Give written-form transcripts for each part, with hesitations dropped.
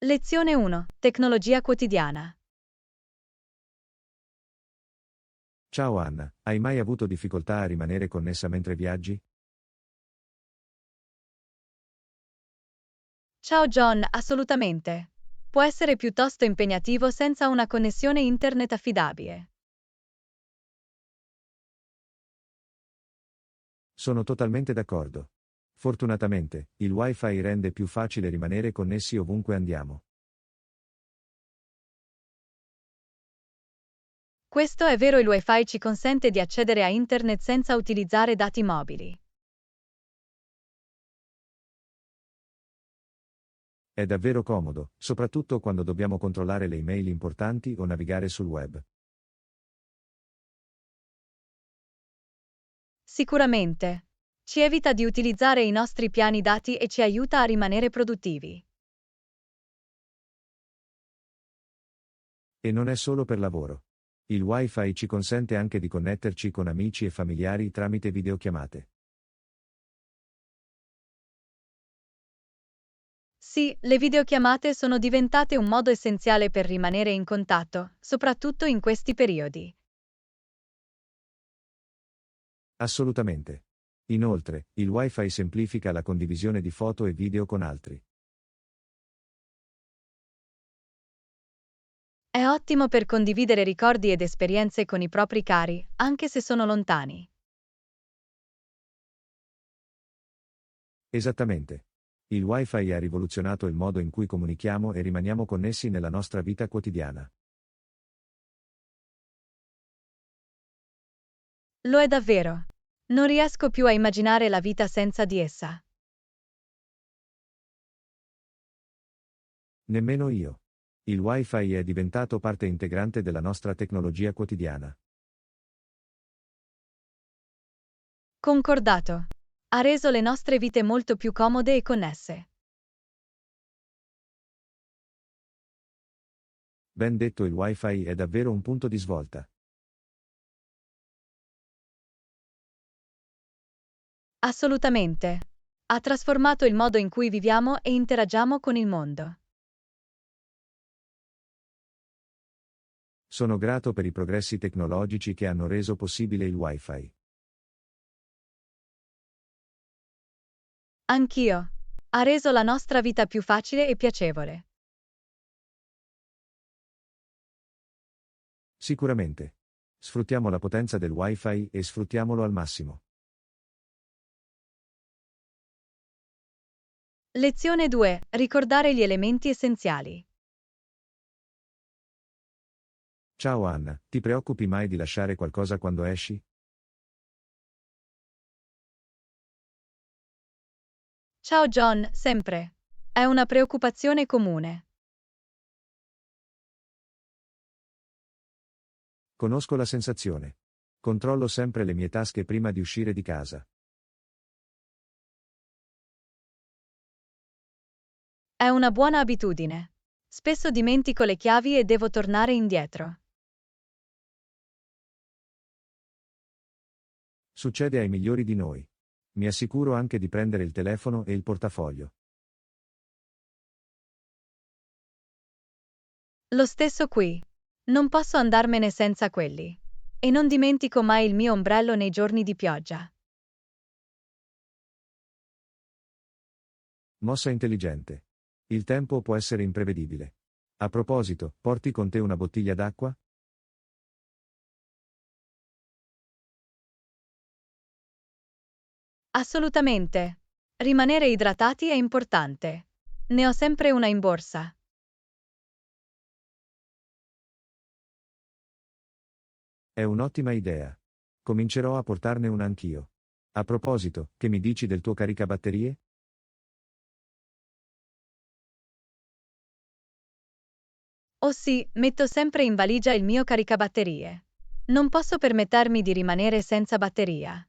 Lezione 1. Tecnologia quotidiana. Ciao Anna, hai mai avuto difficoltà a rimanere connessa mentre viaggi? Ciao John, assolutamente. Può essere piuttosto impegnativo senza una connessione internet affidabile. Sono totalmente d'accordo. Fortunatamente, il Wi-Fi rende più facile rimanere connessi ovunque andiamo. Questo è vero, il Wi-Fi ci consente di accedere a internet senza utilizzare dati mobili. È davvero comodo, soprattutto quando dobbiamo controllare le email importanti o navigare sul web. Sicuramente. Ci evita di utilizzare i nostri piani dati e ci aiuta a rimanere produttivi. E non è solo per lavoro. Il Wi-Fi ci consente anche di connetterci con amici e familiari tramite videochiamate. Sì, le videochiamate sono diventate un modo essenziale per rimanere in contatto, soprattutto in questi periodi. Assolutamente. Inoltre, il Wi-Fi semplifica la condivisione di foto e video con altri. È ottimo per condividere ricordi ed esperienze con i propri cari, anche se sono lontani. Esattamente. Il Wi-Fi ha rivoluzionato il modo in cui comunichiamo e rimaniamo connessi nella nostra vita quotidiana. Lo è davvero. Non riesco più a immaginare la vita senza di essa. Nemmeno io. Il Wi-Fi è diventato parte integrante della nostra tecnologia quotidiana. Concordato. Ha reso le nostre vite molto più comode e connesse. Ben detto, il Wi-Fi è davvero un punto di svolta. Assolutamente. Ha trasformato il modo in cui viviamo e interagiamo con il mondo. Sono grato per i progressi tecnologici che hanno reso possibile il Wi-Fi. Anch'io. Ha reso la nostra vita più facile e piacevole. Sicuramente. Sfruttiamo la potenza del Wi-Fi e sfruttiamolo al massimo. Lezione 2. Ricordare gli elementi essenziali. Ciao Anna, ti preoccupi mai di lasciare qualcosa quando esci? Ciao John, sempre. È una preoccupazione comune. Conosco la sensazione. Controllo sempre le mie tasche prima di uscire di casa. È una buona abitudine. Spesso dimentico le chiavi e devo tornare indietro. Succede ai migliori di noi. Mi assicuro anche di prendere il telefono e il portafoglio. Lo stesso qui. Non posso andarmene senza quelli. E non dimentico mai il mio ombrello nei giorni di pioggia. Mossa intelligente. Il tempo può essere imprevedibile. A proposito, porti con te una bottiglia d'acqua? Assolutamente. Rimanere idratati è importante. Ne ho sempre una in borsa. È un'ottima idea. Comincerò a portarne una anch'io. A proposito, che mi dici del tuo caricabatterie? Oh sì, metto sempre in valigia il mio caricabatterie. Non posso permettermi di rimanere senza batteria.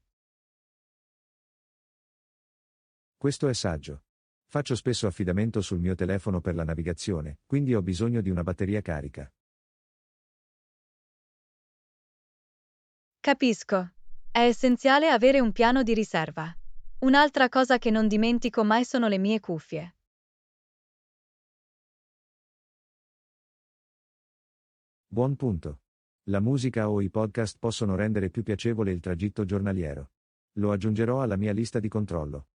Questo è saggio. Faccio spesso affidamento sul mio telefono per la navigazione, quindi ho bisogno di una batteria carica. Capisco. È essenziale avere un piano di riserva. Un'altra cosa che non dimentico mai sono le mie cuffie. Buon punto. La musica o i podcast possono rendere più piacevole il tragitto giornaliero. Lo aggiungerò alla mia lista di controllo.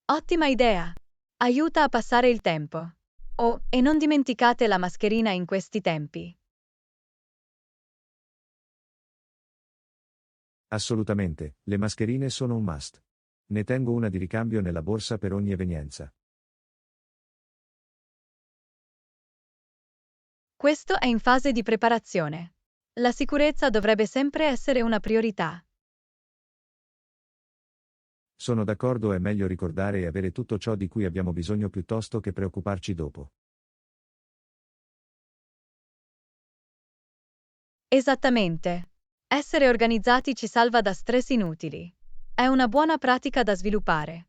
Ottima idea! Aiuta a passare il tempo. Oh, e non dimenticate la mascherina in questi tempi. Assolutamente, le mascherine sono un must. Ne tengo una di ricambio nella borsa per ogni evenienza. Questo è in fase di preparazione. La sicurezza dovrebbe sempre essere una priorità. Sono d'accordo, è meglio ricordare e avere tutto ciò di cui abbiamo bisogno piuttosto che preoccuparci dopo. Esattamente. Essere organizzati ci salva da stress inutili. È una buona pratica da sviluppare.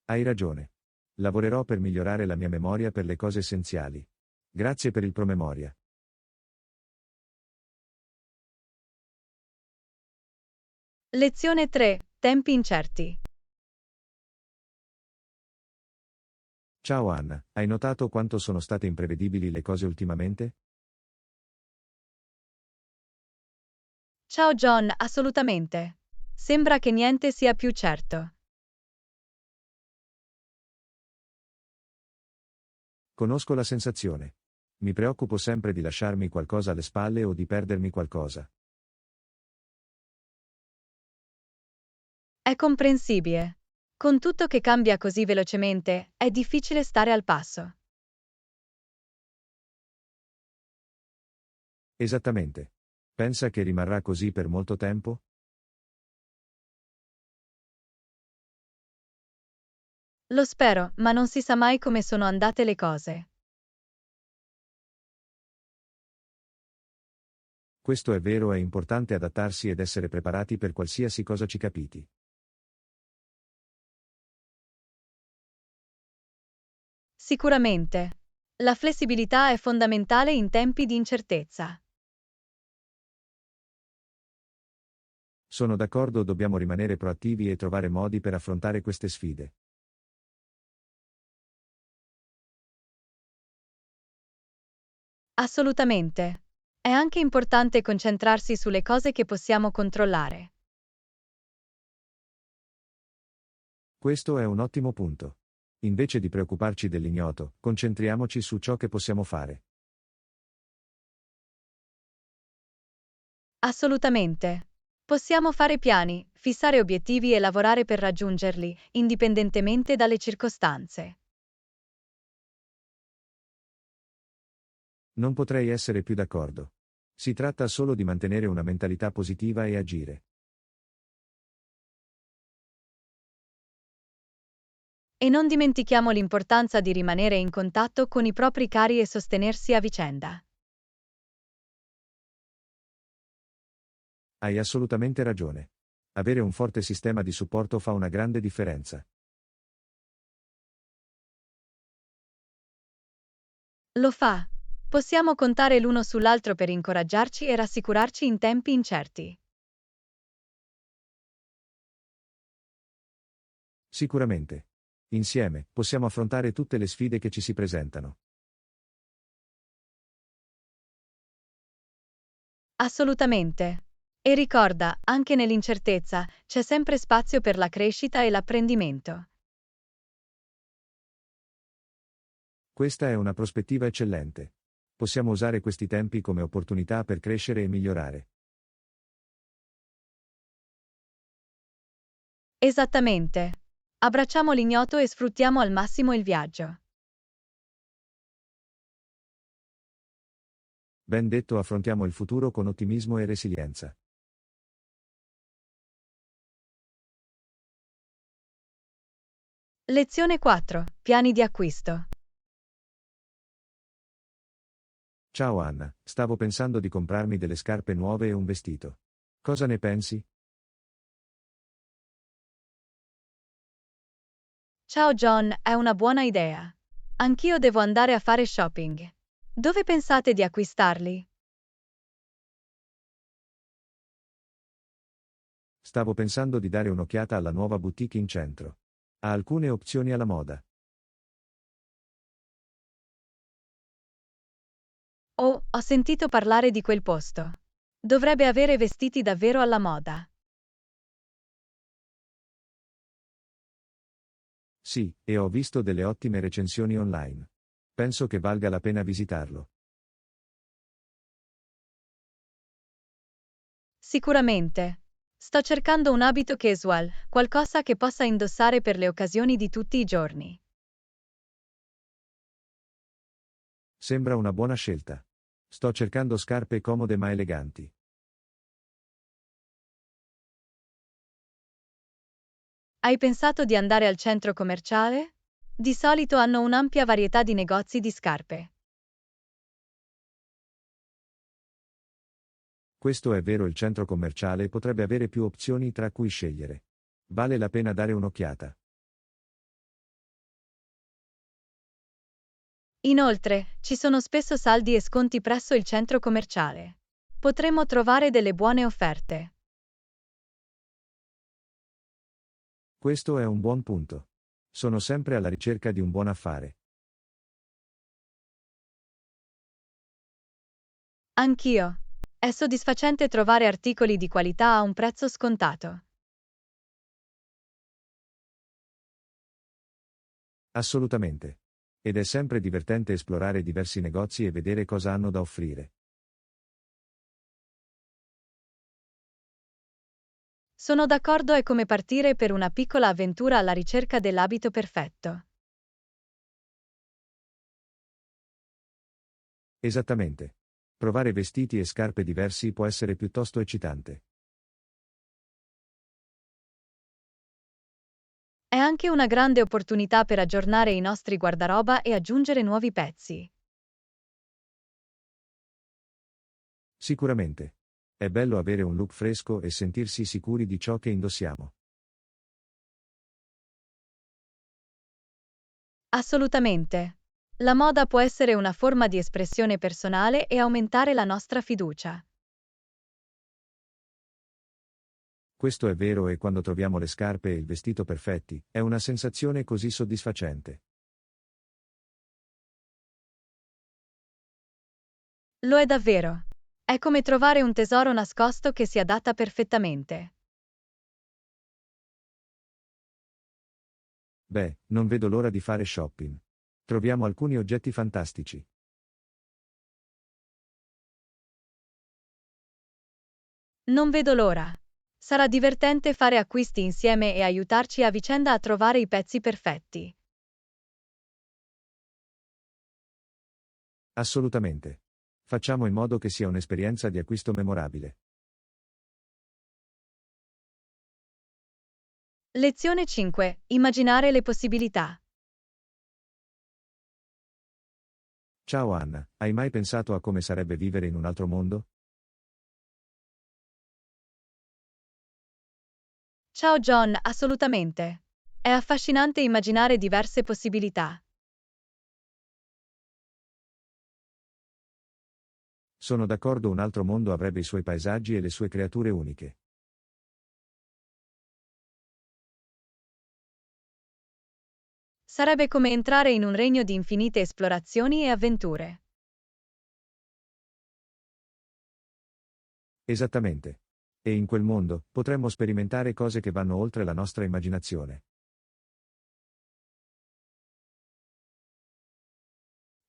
Hai ragione. Lavorerò per migliorare la mia memoria per le cose essenziali. Grazie per il promemoria. Lezione 3. Tempi incerti. Ciao Anna, hai notato quanto sono state imprevedibili le cose ultimamente? Ciao John, assolutamente. Sembra che niente sia più certo. Conosco la sensazione. Mi preoccupo sempre di lasciarmi qualcosa alle spalle o di perdermi qualcosa. È comprensibile. Con tutto che cambia così velocemente, è difficile stare al passo. Esattamente. Pensa che rimarrà così per molto tempo? Lo spero, ma non si sa mai come sono andate le cose. Questo è vero, è importante adattarsi ed essere preparati per qualsiasi cosa ci capiti. Sicuramente. La flessibilità è fondamentale in tempi di incertezza. Sono d'accordo, dobbiamo rimanere proattivi e trovare modi per affrontare queste sfide. Assolutamente. È anche importante concentrarsi sulle cose che possiamo controllare. Questo è un ottimo punto. Invece di preoccuparci dell'ignoto, concentriamoci su ciò che possiamo fare. Assolutamente. Possiamo fare piani, fissare obiettivi e lavorare per raggiungerli, indipendentemente dalle circostanze. Non potrei essere più d'accordo. Si tratta solo di mantenere una mentalità positiva e agire. E non dimentichiamo l'importanza di rimanere in contatto con i propri cari e sostenersi a vicenda. Hai assolutamente ragione. Avere un forte sistema di supporto fa una grande differenza. Lo fa. Possiamo contare l'uno sull'altro per incoraggiarci e rassicurarci in tempi incerti. Sicuramente. Insieme, possiamo affrontare tutte le sfide che ci si presentano. Assolutamente. E ricorda, anche nell'incertezza, c'è sempre spazio per la crescita e l'apprendimento. Questa è una prospettiva eccellente. Possiamo usare questi tempi come opportunità per crescere e migliorare. Esattamente. Abbracciamo l'ignoto e sfruttiamo al massimo il viaggio. Ben detto, affrontiamo il futuro con ottimismo e resilienza. Lezione 4. Piani di acquisto. Ciao Anna, stavo pensando di comprarmi delle scarpe nuove e un vestito. Cosa ne pensi? Ciao John, è una buona idea. Anch'io devo andare a fare shopping. Dove pensate di acquistarli? Stavo pensando di dare un'occhiata alla nuova boutique in centro. Ha alcune opzioni alla moda. Oh, ho sentito parlare di quel posto. Dovrebbe avere vestiti davvero alla moda. Sì, e ho visto delle ottime recensioni online. Penso che valga la pena visitarlo. Sicuramente. Sto cercando un abito casual, qualcosa che possa indossare per le occasioni di tutti i giorni. Sembra una buona scelta. Sto cercando scarpe comode ma eleganti. Hai pensato di andare al centro commerciale? Di solito hanno un'ampia varietà di negozi di scarpe. Questo è vero, il centro commerciale potrebbe avere più opzioni tra cui scegliere. Vale la pena dare un'occhiata. Inoltre, ci sono spesso saldi e sconti presso il centro commerciale. Potremmo trovare delle buone offerte. Questo è un buon punto. Sono sempre alla ricerca di un buon affare. Anch'io. È soddisfacente trovare articoli di qualità a un prezzo scontato. Assolutamente. Ed è sempre divertente esplorare diversi negozi e vedere cosa hanno da offrire. Sono d'accordo, è come partire per una piccola avventura alla ricerca dell'abito perfetto. Esattamente. Provare vestiti e scarpe diversi può essere piuttosto eccitante. È anche una grande opportunità per aggiornare i nostri guardaroba e aggiungere nuovi pezzi. Sicuramente. È bello avere un look fresco e sentirsi sicuri di ciò che indossiamo. Assolutamente. La moda può essere una forma di espressione personale e aumentare la nostra fiducia. Questo è vero, e quando troviamo le scarpe e il vestito perfetti, è una sensazione così soddisfacente. Lo è davvero. È come trovare un tesoro nascosto che si adatta perfettamente. Beh, non vedo l'ora di fare shopping. Troviamo alcuni oggetti fantastici. Non vedo l'ora. Sarà divertente fare acquisti insieme e aiutarci a vicenda a trovare i pezzi perfetti. Assolutamente. Facciamo in modo che sia un'esperienza di acquisto memorabile. Lezione 5. Immaginare le possibilità. Ciao Anna, hai mai pensato a come sarebbe vivere in un altro mondo? Ciao John, assolutamente. È affascinante immaginare diverse possibilità. Sono d'accordo, un altro mondo avrebbe i suoi paesaggi e le sue creature uniche. Sarebbe come entrare in un regno di infinite esplorazioni e avventure. Esattamente. E in quel mondo, potremmo sperimentare cose che vanno oltre la nostra immaginazione.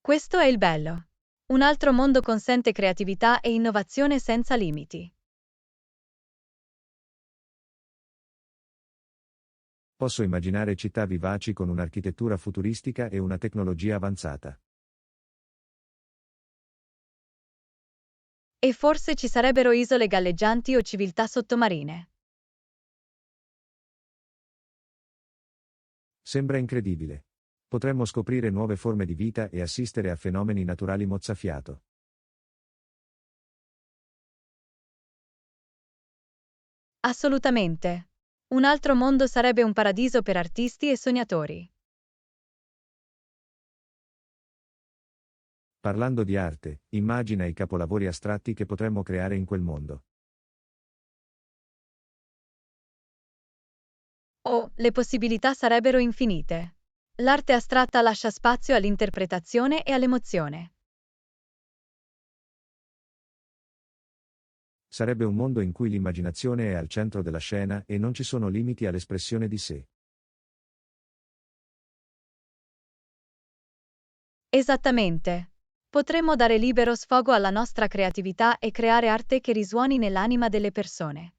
Questo è il bello. Un altro mondo consente creatività e innovazione senza limiti. Posso immaginare città vivaci con un'architettura futuristica e una tecnologia avanzata. E forse ci sarebbero isole galleggianti o civiltà sottomarine. Sembra incredibile. Potremmo scoprire nuove forme di vita e assistere a fenomeni naturali mozzafiato. Assolutamente. Un altro mondo sarebbe un paradiso per artisti e sognatori. Parlando di arte, immagina i capolavori astratti che potremmo creare in quel mondo. Oh, le possibilità sarebbero infinite. L'arte astratta lascia spazio all'interpretazione e all'emozione. Sarebbe un mondo in cui l'immaginazione è al centro della scena e non ci sono limiti all'espressione di sé. Esattamente. Potremmo dare libero sfogo alla nostra creatività e creare arte che risuoni nell'anima delle persone.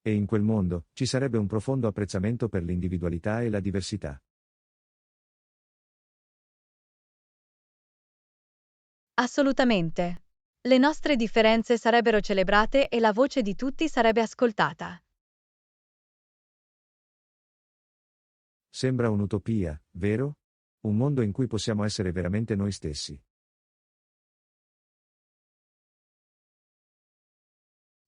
E in quel mondo, ci sarebbe un profondo apprezzamento per l'individualità e la diversità. Assolutamente. Le nostre differenze sarebbero celebrate e la voce di tutti sarebbe ascoltata. Sembra un'utopia, vero? Un mondo in cui possiamo essere veramente noi stessi.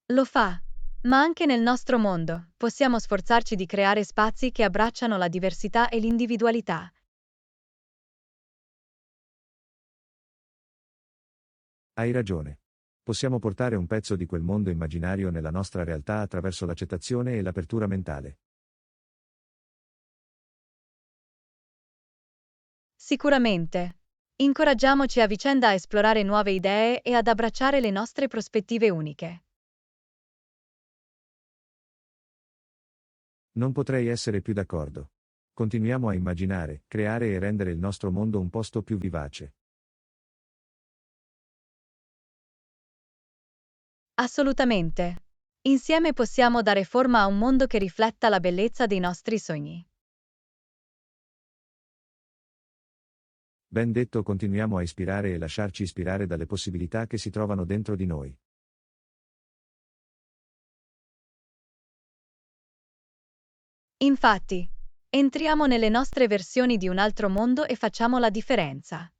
Lo fa. Ma anche nel nostro mondo, possiamo sforzarci di creare spazi che abbracciano la diversità e l'individualità. Hai ragione. Possiamo portare un pezzo di quel mondo immaginario nella nostra realtà attraverso l'accettazione e l'apertura mentale. Sicuramente. Incoraggiamoci a vicenda a esplorare nuove idee e ad abbracciare le nostre prospettive uniche. Non potrei essere più d'accordo. Continuiamo a immaginare, creare e rendere il nostro mondo un posto più vivace. Assolutamente. Insieme possiamo dare forma a un mondo che rifletta la bellezza dei nostri sogni. Ben detto, continuiamo a ispirare e lasciarci ispirare dalle possibilità che si trovano dentro di noi. Infatti, entriamo nelle nostre versioni di un altro mondo e facciamo la differenza.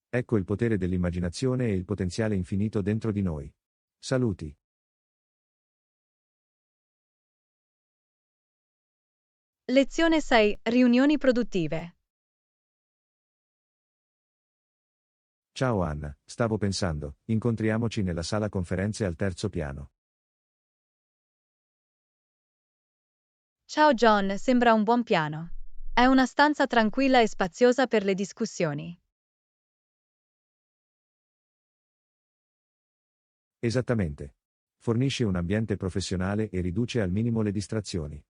Ecco il potere dell'immaginazione e il potenziale infinito dentro di noi. Saluti. Lezione 6. Riunioni produttive. Ciao Anna, stavo pensando, incontriamoci nella sala conferenze al terzo piano. Ciao John, sembra un buon piano. È una stanza tranquilla e spaziosa per le discussioni. Esattamente. Fornisce un ambiente professionale e riduce al minimo le distrazioni.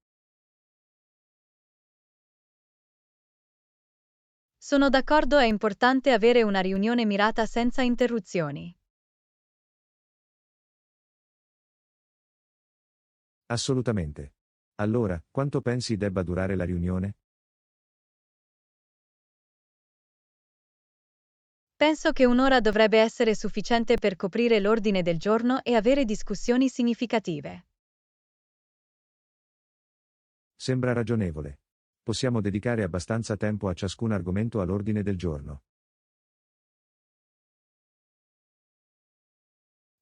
Sono d'accordo, è importante avere una riunione mirata senza interruzioni. Assolutamente. Allora, quanto pensi debba durare la riunione? Penso che un'ora dovrebbe essere sufficiente per coprire l'ordine del giorno e avere discussioni significative. Sembra ragionevole. Possiamo dedicare abbastanza tempo a ciascun argomento all'ordine del giorno.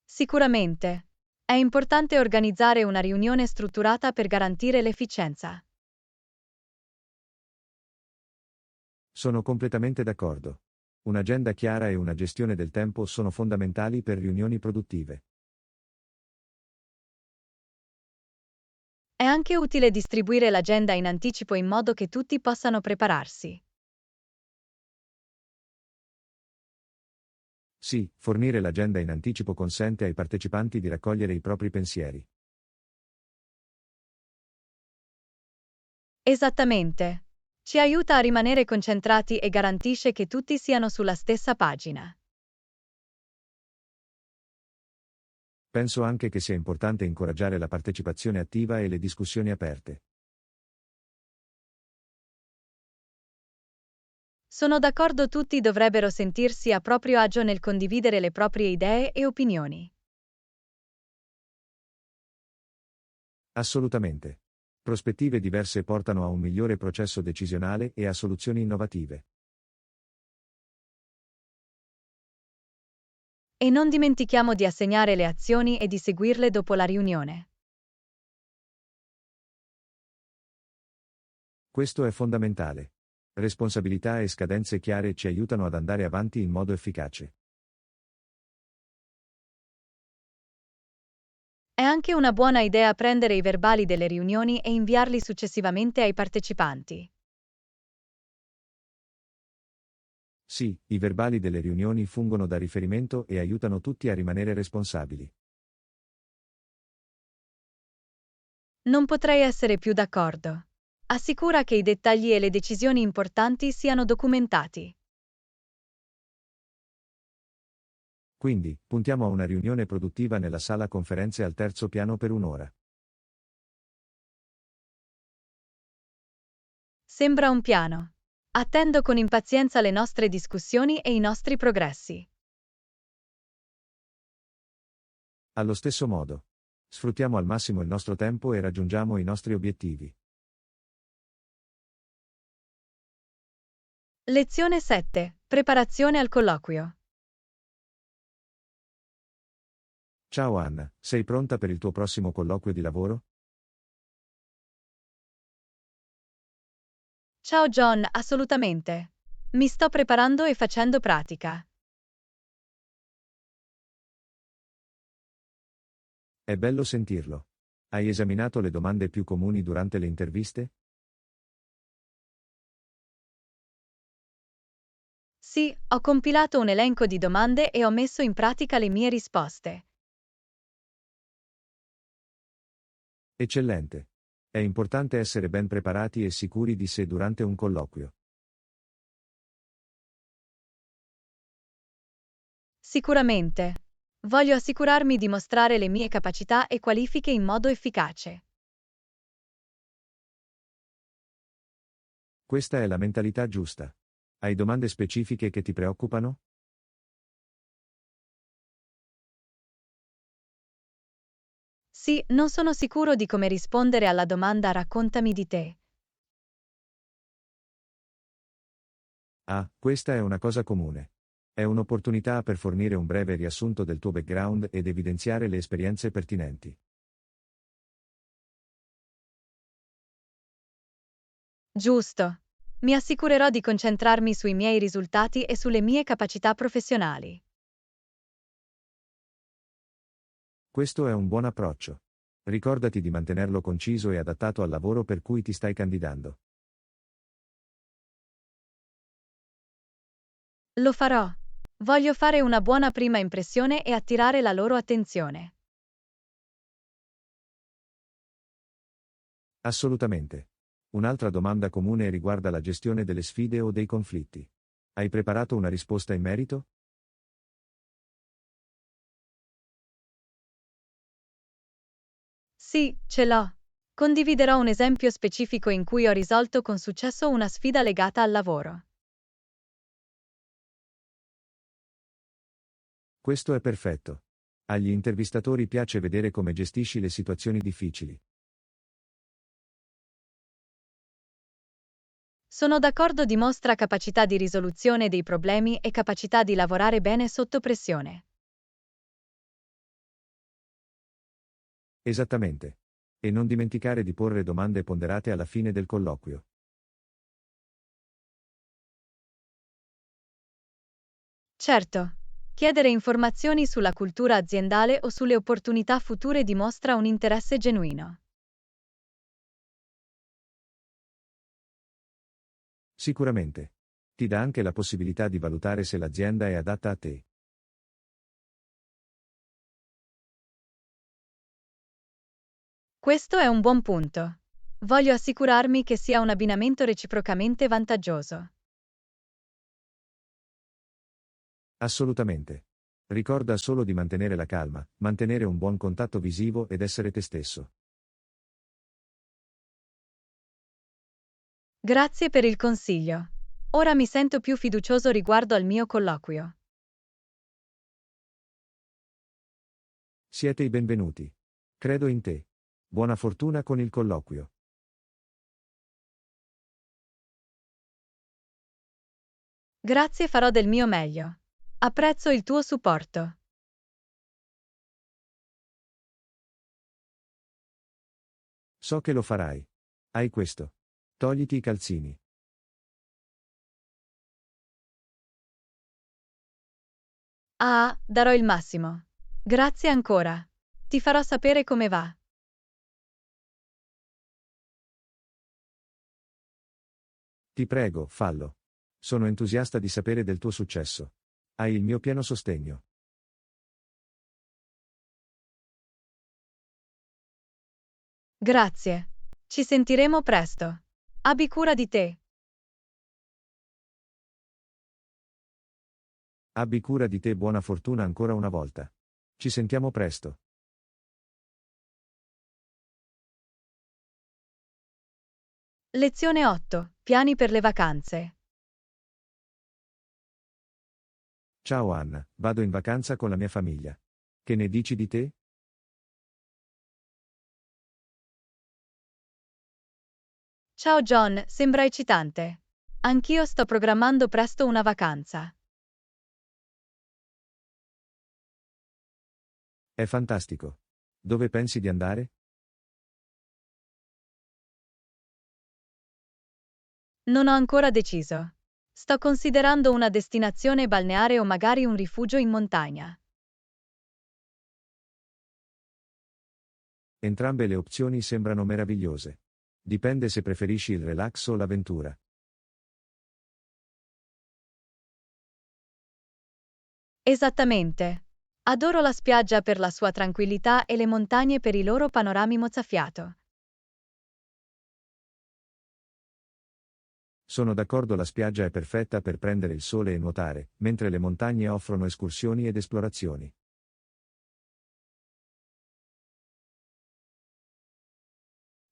Sicuramente. È importante organizzare una riunione strutturata per garantire l'efficienza. Sono completamente d'accordo. Un'agenda chiara e una gestione del tempo sono fondamentali per riunioni produttive. È anche utile distribuire l'agenda in anticipo in modo che tutti possano prepararsi. Sì, fornire l'agenda in anticipo consente ai partecipanti di raccogliere i propri pensieri. Esattamente. Ci aiuta a rimanere concentrati e garantisce che tutti siano sulla stessa pagina. Penso anche che sia importante incoraggiare la partecipazione attiva e le discussioni aperte. Sono d'accordo, tutti dovrebbero sentirsi a proprio agio nel condividere le proprie idee e opinioni. Assolutamente. Prospettive diverse portano a un migliore processo decisionale e a soluzioni innovative. E non dimentichiamo di assegnare le azioni e di seguirle dopo la riunione. Questo è fondamentale. Responsabilità e scadenze chiare ci aiutano ad andare avanti in modo efficace. È anche una buona idea prendere i verbali delle riunioni e inviarli successivamente ai partecipanti. Sì, i verbali delle riunioni fungono da riferimento e aiutano tutti a rimanere responsabili. Non potrei essere più d'accordo. Assicura che i dettagli e le decisioni importanti siano documentati. Quindi, puntiamo a una riunione produttiva nella sala conferenze al terzo piano per un'ora. Sembra un piano. Attendo con impazienza le nostre discussioni e i nostri progressi. Allo stesso modo. Sfruttiamo al massimo il nostro tempo e raggiungiamo i nostri obiettivi. Lezione 7. Preparazione al colloquio. Ciao Anna, sei pronta per il tuo prossimo colloquio di lavoro? Ciao John, assolutamente. Mi sto preparando e facendo pratica. È bello sentirlo. Hai esaminato le domande più comuni durante le interviste? Sì, ho compilato un elenco di domande e ho messo in pratica le mie risposte. Eccellente. È importante essere ben preparati e sicuri di sé durante un colloquio. Sicuramente. Voglio assicurarmi di mostrare le mie capacità e qualifiche in modo efficace. Questa è la mentalità giusta. Hai domande specifiche che ti preoccupano? Sì, non sono sicuro di come rispondere alla domanda raccontami di te. Ah, questa è una cosa comune. È un'opportunità per fornire un breve riassunto del tuo background ed evidenziare le esperienze pertinenti. Giusto. Mi assicurerò di concentrarmi sui miei risultati e sulle mie capacità professionali. Questo è un buon approccio. Ricordati di mantenerlo conciso e adattato al lavoro per cui ti stai candidando. Lo farò. Voglio fare una buona prima impressione e attirare la loro attenzione. Assolutamente. Un'altra domanda comune riguarda la gestione delle sfide o dei conflitti. Hai preparato una risposta in merito? Sì, ce l'ho. Condividerò un esempio specifico in cui ho risolto con successo una sfida legata al lavoro. Questo è perfetto. Agli intervistatori piace vedere come gestisci le situazioni difficili. Sono d'accordo, dimostra capacità di risoluzione dei problemi e capacità di lavorare bene sotto pressione. Esattamente. E non dimenticare di porre domande ponderate alla fine del colloquio. Certo. Chiedere informazioni sulla cultura aziendale o sulle opportunità future dimostra un interesse genuino. Sicuramente. Ti dà anche la possibilità di valutare se l'azienda è adatta a te. Questo è un buon punto. Voglio assicurarmi che sia un abbinamento reciprocamente vantaggioso. Assolutamente. Ricorda solo di mantenere la calma, mantenere un buon contatto visivo ed essere te stesso. Grazie per il consiglio. Ora mi sento più fiducioso riguardo al mio colloquio. Siete i benvenuti. Credo in te. Buona fortuna con il colloquio. Grazie, farò del mio meglio. Apprezzo il tuo supporto. So che lo farai. Hai questo. Togliti i calzini. Ah, darò il massimo. Grazie ancora. Ti farò sapere come va. Ti prego, fallo. Sono entusiasta di sapere del tuo successo. Hai il mio pieno sostegno. Grazie. Ci sentiremo presto. Abbi cura di te. Abbi cura di te, buona fortuna ancora una volta. Ci sentiamo presto. Lezione 8. Piani per le vacanze. Ciao Anna, vado in vacanza con la mia famiglia. Che ne dici di te? Ciao John, sembra eccitante. Anch'io sto programmando presto una vacanza. È fantastico. Dove pensi di andare? Non ho ancora deciso. Sto considerando una destinazione balneare o magari un rifugio in montagna. Entrambe le opzioni sembrano meravigliose. Dipende se preferisci il relax o l'avventura. Esattamente. Adoro la spiaggia per la sua tranquillità e le montagne per i loro panorami mozzafiato. Sono d'accordo, la spiaggia è perfetta per prendere il sole e nuotare, mentre le montagne offrono escursioni ed esplorazioni.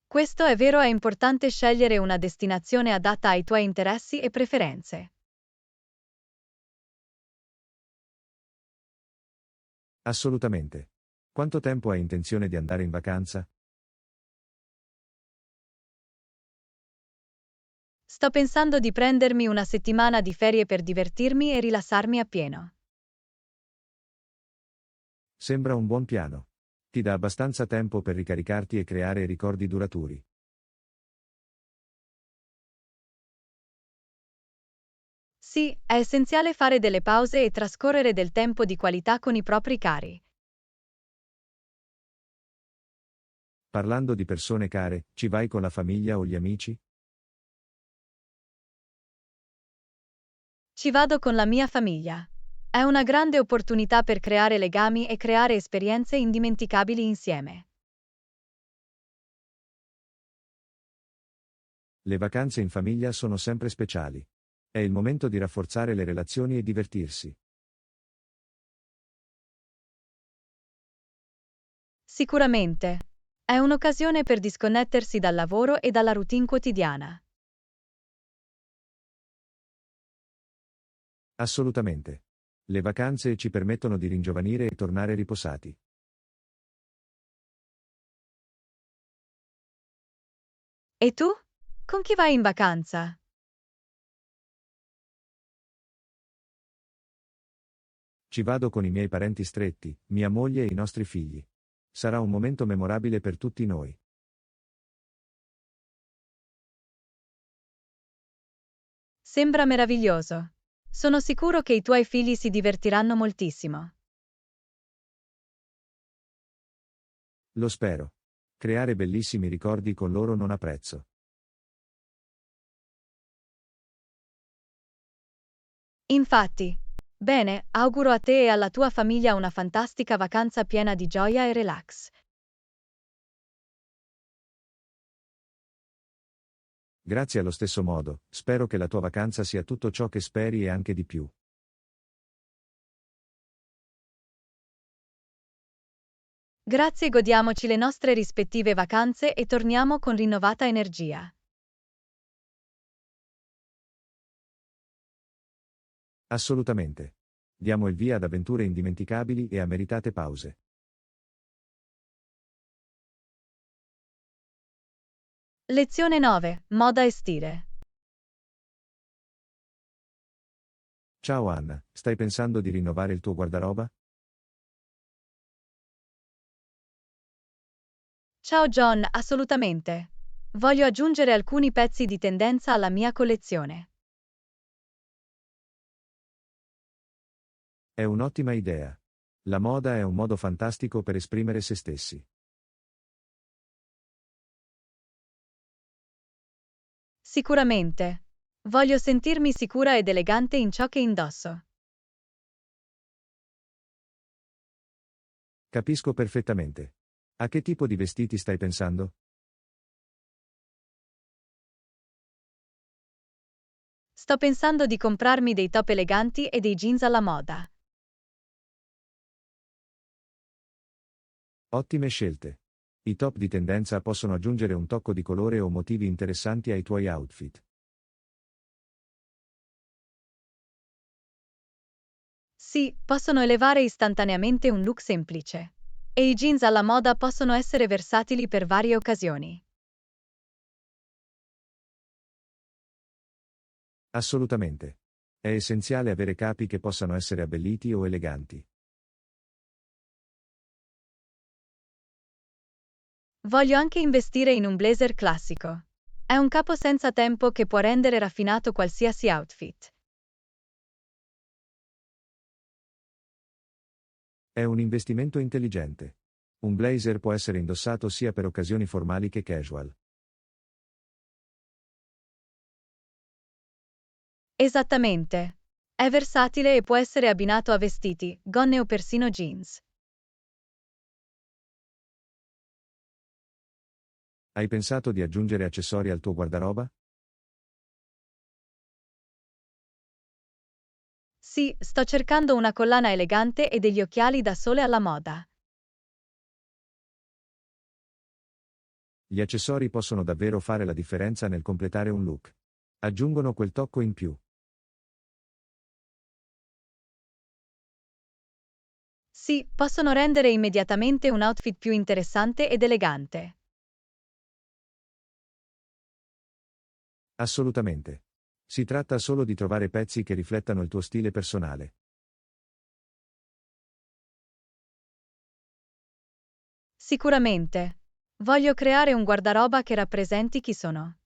Questo è vero, è importante scegliere una destinazione adatta ai tuoi interessi e preferenze. Assolutamente. Quanto tempo hai intenzione di andare in vacanza? Sto pensando di prendermi una settimana di ferie per divertirmi e rilassarmi appieno. Sembra un buon piano. Ti dà abbastanza tempo per ricaricarti e creare ricordi duraturi. Sì, è essenziale fare delle pause e trascorrere del tempo di qualità con i propri cari. Parlando di persone care, ci vai con la famiglia o gli amici? Ci vado con la mia famiglia. È una grande opportunità per creare legami e creare esperienze indimenticabili insieme. Le vacanze in famiglia sono sempre speciali. È il momento di rafforzare le relazioni e divertirsi. Sicuramente. È un'occasione per disconnettersi dal lavoro e dalla routine quotidiana. Assolutamente. Le vacanze ci permettono di ringiovanire e tornare riposati. E tu? Con chi vai in vacanza? Ci vado con i miei parenti stretti, mia moglie e i nostri figli. Sarà un momento memorabile per tutti noi. Sembra meraviglioso. Sono sicuro che i tuoi figli si divertiranno moltissimo. Lo spero. Creare bellissimi ricordi con loro non ha prezzo. Infatti. Bene, auguro a te e alla tua famiglia una fantastica vacanza piena di gioia e relax. Grazie allo stesso modo, spero che la tua vacanza sia tutto ciò che speri e anche di più. Grazie, godiamoci le nostre rispettive vacanze e torniamo con rinnovata energia. Assolutamente. Diamo il via ad avventure indimenticabili e a meritate pause. Lezione 9. Moda e stile. Ciao Anna, stai pensando di rinnovare il tuo guardaroba? Ciao John, assolutamente. Voglio aggiungere alcuni pezzi di tendenza alla mia collezione. È un'ottima idea. La moda è un modo fantastico per esprimere se stessi. Sicuramente. Voglio sentirmi sicura ed elegante in ciò che indosso. Capisco perfettamente. A che tipo di vestiti stai pensando? Sto pensando di comprarmi dei top eleganti e dei jeans alla moda. Ottime scelte. I top di tendenza possono aggiungere un tocco di colore o motivi interessanti ai tuoi outfit. Sì, possono elevare istantaneamente un look semplice. E i jeans alla moda possono essere versatili per varie occasioni. Assolutamente. È essenziale avere capi che possano essere abbelliti o eleganti. Voglio anche investire in un blazer classico. È un capo senza tempo che può rendere raffinato qualsiasi outfit. È un investimento intelligente. Un blazer può essere indossato sia per occasioni formali che casual. Esattamente. È versatile e può essere abbinato a vestiti, gonne o persino jeans. Hai pensato di aggiungere accessori al tuo guardaroba? Sì, sto cercando una collana elegante e degli occhiali da sole alla moda. Gli accessori possono davvero fare la differenza nel completare un look. Aggiungono quel tocco in più. Sì, possono rendere immediatamente un outfit più interessante ed elegante. Assolutamente. Si tratta solo di trovare pezzi che riflettano il tuo stile personale. Sicuramente. Voglio creare un guardaroba che rappresenti chi sono.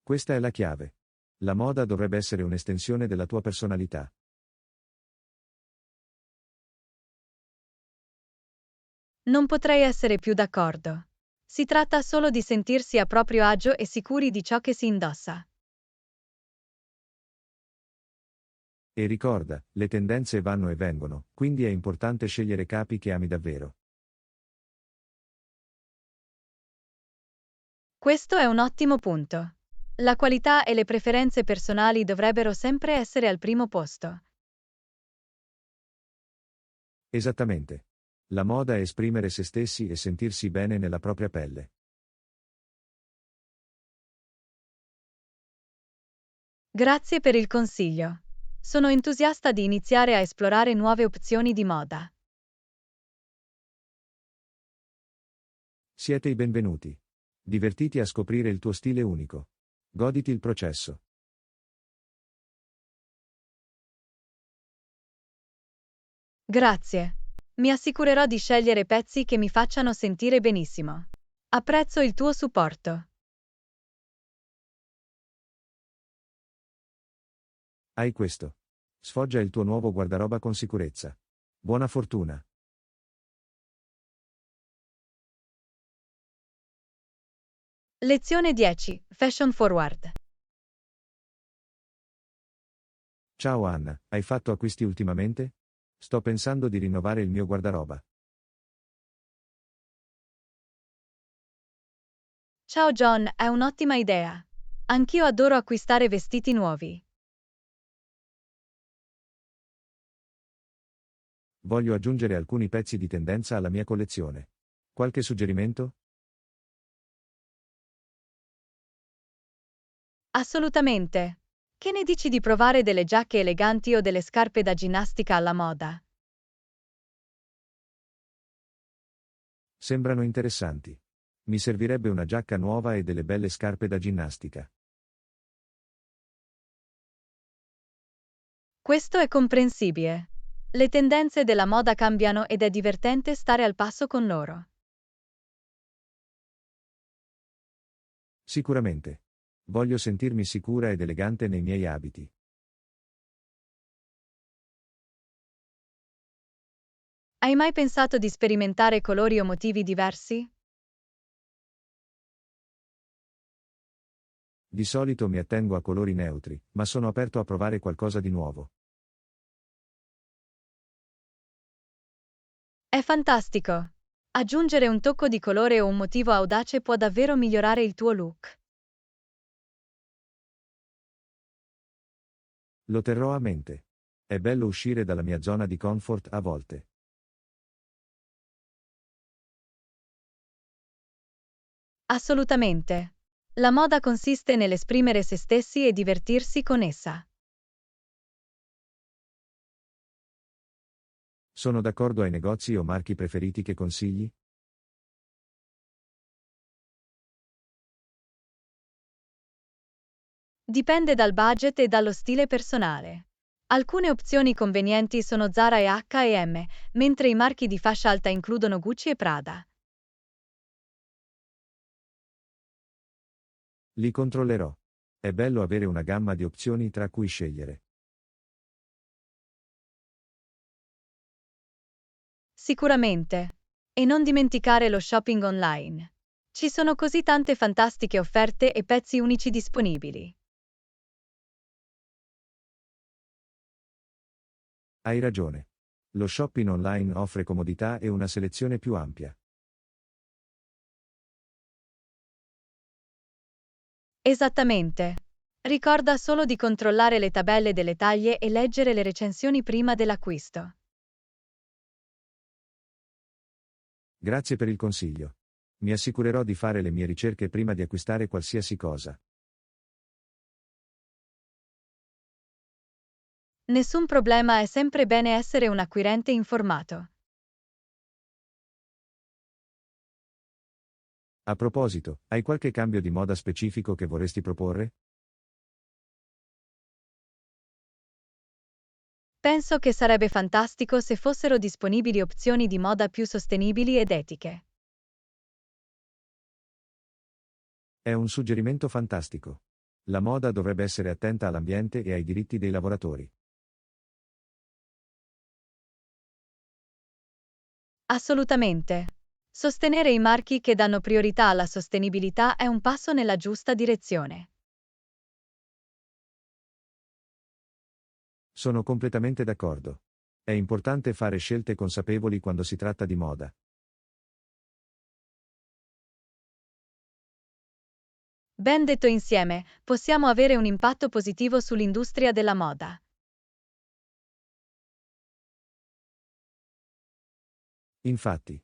Questa è la chiave. La moda dovrebbe essere un'estensione della tua personalità. Non potrei essere più d'accordo. Si tratta solo di sentirsi a proprio agio e sicuri di ciò che si indossa. E ricorda, le tendenze vanno e vengono, quindi è importante scegliere capi che ami davvero. Questo è un ottimo punto. La qualità e le preferenze personali dovrebbero sempre essere al primo posto. Esattamente. La moda è esprimere se stessi e sentirsi bene nella propria pelle. Grazie per il consiglio. Sono entusiasta di iniziare a esplorare nuove opzioni di moda. Siete i benvenuti. Divertiti a scoprire il tuo stile unico. Goditi il processo. Grazie. Mi assicurerò di scegliere pezzi che mi facciano sentire benissimo. Apprezzo il tuo supporto. Hai questo. Sfoggia il tuo nuovo guardaroba con sicurezza. Buona fortuna. Lezione 10. Fashion Forward. Ciao Anna, hai fatto acquisti ultimamente? Sto pensando di rinnovare il mio guardaroba. Ciao John, è un'ottima idea. Anch'io adoro acquistare vestiti nuovi. Voglio aggiungere alcuni pezzi di tendenza alla mia collezione. Qualche suggerimento? Assolutamente. Che ne dici di provare delle giacche eleganti o delle scarpe da ginnastica alla moda? Sembrano interessanti. Mi servirebbe una giacca nuova e delle belle scarpe da ginnastica. Questo è comprensibile. Le tendenze della moda cambiano ed è divertente stare al passo con loro. Sicuramente. Voglio sentirmi sicura ed elegante nei miei abiti. Hai mai pensato di sperimentare colori o motivi diversi? Di solito mi attengo a colori neutri, ma sono aperto a provare qualcosa di nuovo. È fantastico! Aggiungere un tocco di colore o un motivo audace può davvero migliorare il tuo look. Lo terrò a mente. È bello uscire dalla mia zona di comfort a volte. Assolutamente. La moda consiste nell'esprimere se stessi e divertirsi con essa. Sono d'accordo. Ai negozi o marchi preferiti che consigli? Dipende dal budget e dallo stile personale. Alcune opzioni convenienti sono Zara e H&M, mentre i marchi di fascia alta includono Gucci e Prada. Li controllerò. È bello avere una gamma di opzioni tra cui scegliere. Sicuramente. E non dimenticare lo shopping online. Ci sono così tante fantastiche offerte e pezzi unici disponibili. Hai ragione. Lo shopping online offre comodità e una selezione più ampia. Esattamente. Ricorda solo di controllare le tabelle delle taglie e leggere le recensioni prima dell'acquisto. Grazie per il consiglio. Mi assicurerò di fare le mie ricerche prima di acquistare qualsiasi cosa. Nessun problema, è sempre bene essere un acquirente informato. A proposito, hai qualche cambio di moda specifico che vorresti proporre? Penso che sarebbe fantastico se fossero disponibili opzioni di moda più sostenibili ed etiche. È un suggerimento fantastico. La moda dovrebbe essere attenta all'ambiente e ai diritti dei lavoratori. Assolutamente. Sostenere i marchi che danno priorità alla sostenibilità è un passo nella giusta direzione. Sono completamente d'accordo. È importante fare scelte consapevoli quando si tratta di moda. Ben detto, insieme, possiamo avere un impatto positivo sull'industria della moda. Infatti.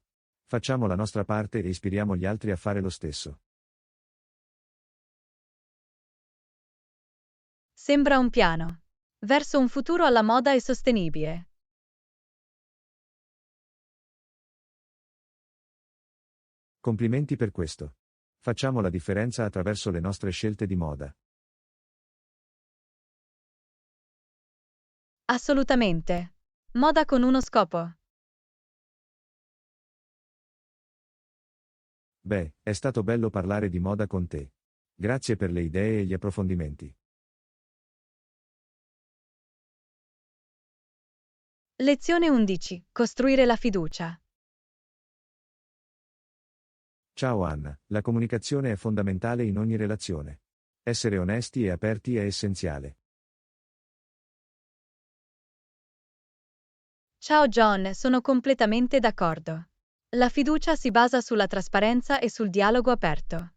Facciamo la nostra parte e ispiriamo gli altri a fare lo stesso. Sembra un piano verso un futuro alla moda e sostenibile. Complimenti per questo. Facciamo la differenza attraverso le nostre scelte di moda. Assolutamente. Moda con uno scopo. Beh, è stato bello parlare di moda con te. Grazie per le idee e gli approfondimenti. Lezione 11. Costruire la fiducia. Ciao Anna, la comunicazione è fondamentale in ogni relazione. Essere onesti e aperti è essenziale. Ciao John, sono completamente d'accordo. La fiducia si basa sulla trasparenza e sul dialogo aperto.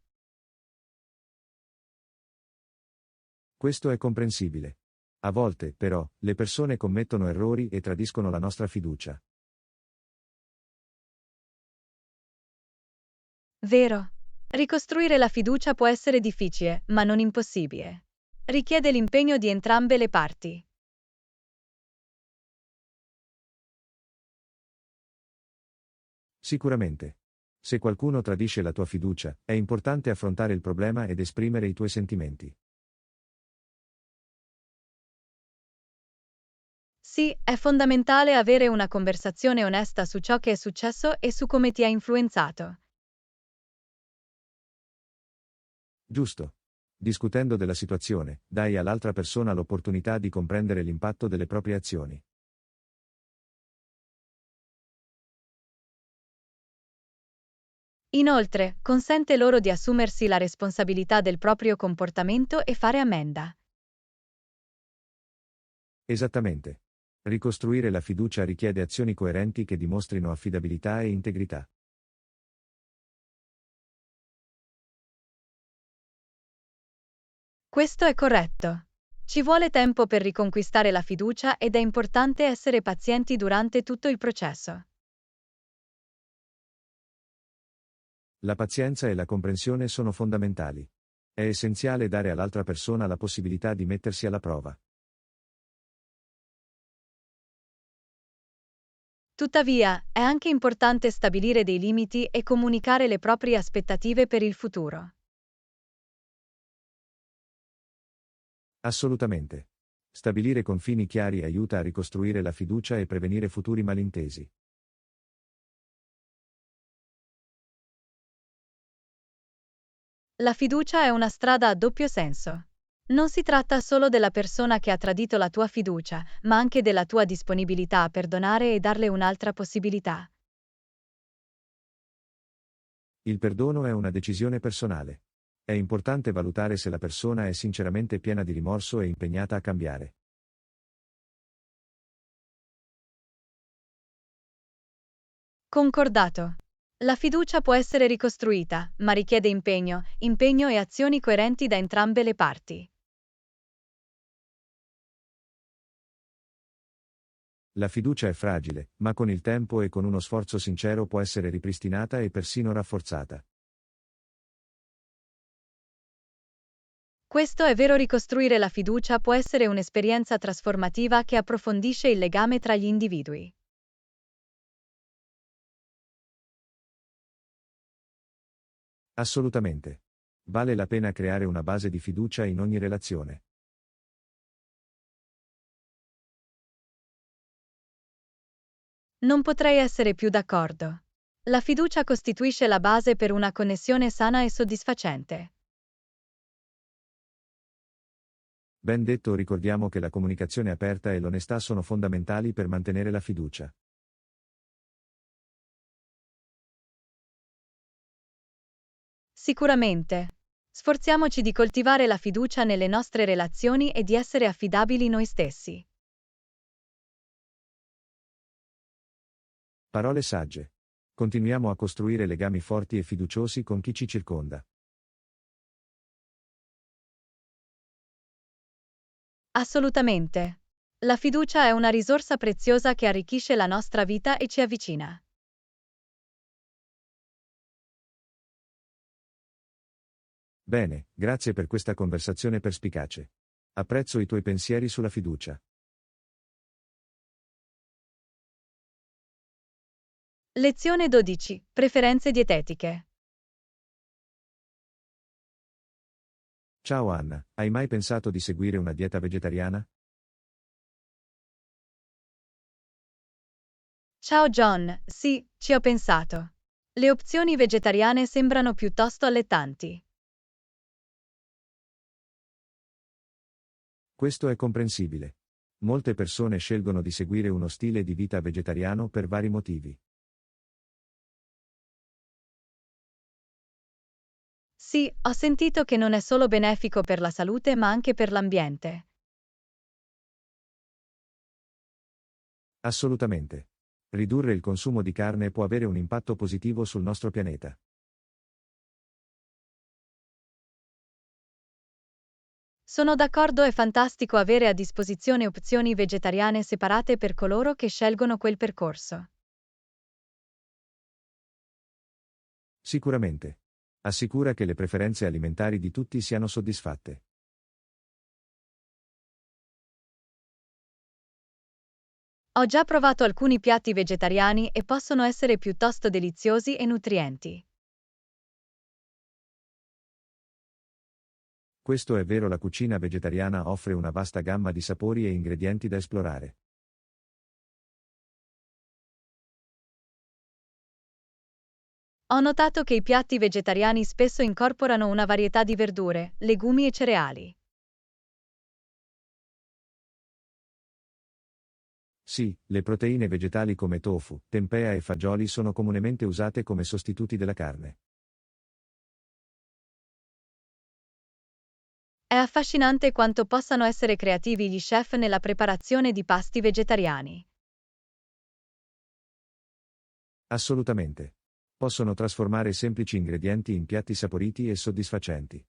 Questo è comprensibile. A volte, però, le persone commettono errori e tradiscono la nostra fiducia. Vero. Ricostruire la fiducia può essere difficile, ma non impossibile. Richiede l'impegno di entrambe le parti. Sicuramente. Se qualcuno tradisce la tua fiducia, è importante affrontare il problema ed esprimere i tuoi sentimenti. Sì, è fondamentale avere una conversazione onesta su ciò che è successo e su come ti ha influenzato. Giusto. Discutendo della situazione, dai all'altra persona l'opportunità di comprendere l'impatto delle proprie azioni. Inoltre, consente loro di assumersi la responsabilità del proprio comportamento e fare ammenda. Esattamente. Ricostruire la fiducia richiede azioni coerenti che dimostrino affidabilità e integrità. Questo è corretto. Ci vuole tempo per riconquistare la fiducia ed è importante essere pazienti durante tutto il processo. La pazienza e la comprensione sono fondamentali. È essenziale dare all'altra persona la possibilità di mettersi alla prova. Tuttavia, è anche importante stabilire dei limiti e comunicare le proprie aspettative per il futuro. Assolutamente. Stabilire confini chiari aiuta a ricostruire la fiducia e prevenire futuri malintesi. La fiducia è una strada a doppio senso. Non si tratta solo della persona che ha tradito la tua fiducia, ma anche della tua disponibilità a perdonare e darle un'altra possibilità. Il perdono è una decisione personale. È importante valutare se la persona è sinceramente piena di rimorso e impegnata a cambiare. Concordato. La fiducia può essere ricostruita, ma richiede impegno e azioni coerenti da entrambe le parti. La fiducia è fragile, ma con il tempo e con uno sforzo sincero può essere ripristinata e persino rafforzata. Questo è vero, ricostruire la fiducia può essere un'esperienza trasformativa che approfondisce il legame tra gli individui. Assolutamente. Vale la pena creare una base di fiducia in ogni relazione. Non potrei essere più d'accordo. La fiducia costituisce la base per una connessione sana e soddisfacente. Ben detto, ricordiamo che la comunicazione aperta e l'onestà sono fondamentali per mantenere la fiducia. Sicuramente. Sforziamoci di coltivare la fiducia nelle nostre relazioni e di essere affidabili noi stessi. Parole sagge. Continuiamo a costruire legami forti e fiduciosi con chi ci circonda. Assolutamente. La fiducia è una risorsa preziosa che arricchisce la nostra vita e ci avvicina. Bene, grazie per questa conversazione perspicace. Apprezzo i tuoi pensieri sulla fiducia. Lezione 12. Preferenze dietetiche. Ciao Anna, hai mai pensato di seguire una dieta vegetariana? Ciao John, sì, ci ho pensato. Le opzioni vegetariane sembrano piuttosto allettanti. Questo è comprensibile. Molte persone scelgono di seguire uno stile di vita vegetariano per vari motivi. Sì, ho sentito che non è solo benefico per la salute ma anche per l'ambiente. Assolutamente. Ridurre il consumo di carne può avere un impatto positivo sul nostro pianeta. Sono d'accordo, è fantastico avere a disposizione opzioni vegetariane separate per coloro che scelgono quel percorso. Sicuramente. Assicura che le preferenze alimentari di tutti siano soddisfatte. Ho già provato alcuni piatti vegetariani e possono essere piuttosto deliziosi e nutrienti. Questo è vero, la cucina vegetariana offre una vasta gamma di sapori e ingredienti da esplorare. Ho notato che i piatti vegetariani spesso incorporano una varietà di verdure, legumi e cereali. Sì, le proteine vegetali come tofu, tempeh e fagioli sono comunemente usate come sostituti della carne. È affascinante quanto possano essere creativi gli chef nella preparazione di pasti vegetariani. Assolutamente. Possono trasformare semplici ingredienti in piatti saporiti e soddisfacenti.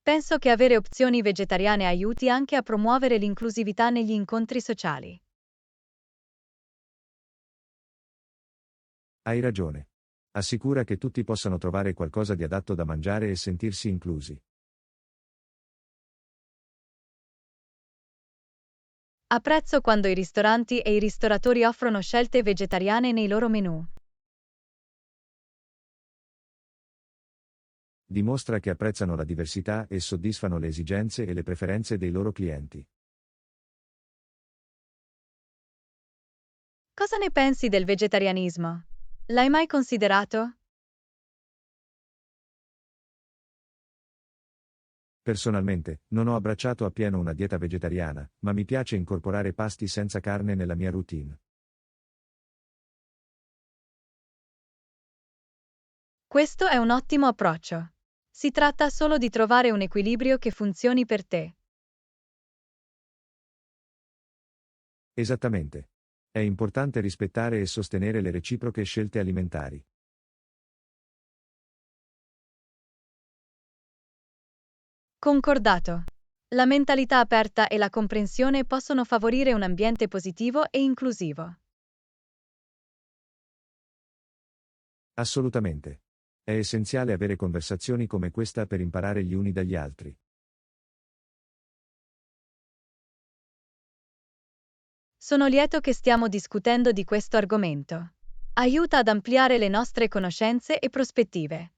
Penso che avere opzioni vegetariane aiuti anche a promuovere l'inclusività negli incontri sociali. Hai ragione. Assicura che tutti possano trovare qualcosa di adatto da mangiare e sentirsi inclusi. Apprezzo quando i ristoranti e i ristoratori offrono scelte vegetariane nei loro menù. Dimostra che apprezzano la diversità e soddisfano le esigenze e le preferenze dei loro clienti. Cosa ne pensi del vegetarianismo? L'hai mai considerato? Personalmente, non ho abbracciato appieno una dieta vegetariana, ma mi piace incorporare pasti senza carne nella mia routine. Questo è un ottimo approccio. Si tratta solo di trovare un equilibrio che funzioni per te. Esattamente. È importante rispettare e sostenere le reciproche scelte alimentari. Concordato. La mentalità aperta e la comprensione possono favorire un ambiente positivo e inclusivo. Assolutamente. È essenziale avere conversazioni come questa per imparare gli uni dagli altri. Sono lieto che stiamo discutendo di questo argomento. Aiuta ad ampliare le nostre conoscenze e prospettive.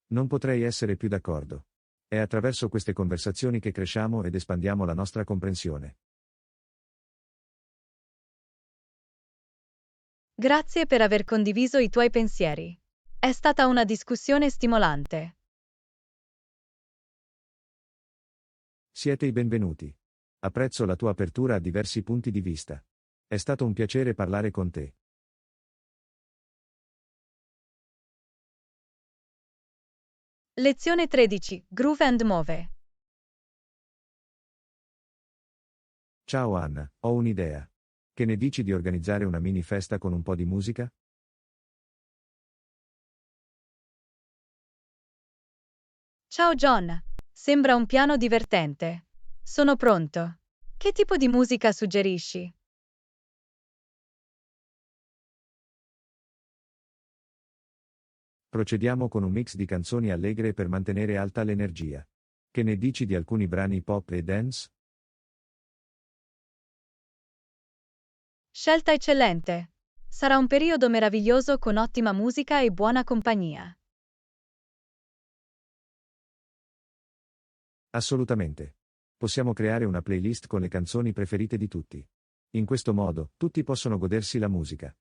Non potrei essere più d'accordo. È attraverso queste conversazioni che cresciamo ed espandiamo la nostra comprensione. Grazie per aver condiviso i tuoi pensieri. È stata una discussione stimolante. Siete i benvenuti. Apprezzo la tua apertura a diversi punti di vista. È stato un piacere parlare con te. Lezione 13. Groove and Move. Ciao Anna, ho un'idea. Che ne dici di organizzare una mini festa con un po' di musica? Ciao John. Sembra un piano divertente. Sono pronto. Che tipo di musica suggerisci? Procediamo con un mix di canzoni allegre per mantenere alta l'energia. Che ne dici di alcuni brani pop e dance? Scelta eccellente. Sarà un periodo meraviglioso con ottima musica e buona compagnia. Assolutamente. Possiamo creare una playlist con le canzoni preferite di tutti. In questo modo, tutti possono godersi la musica.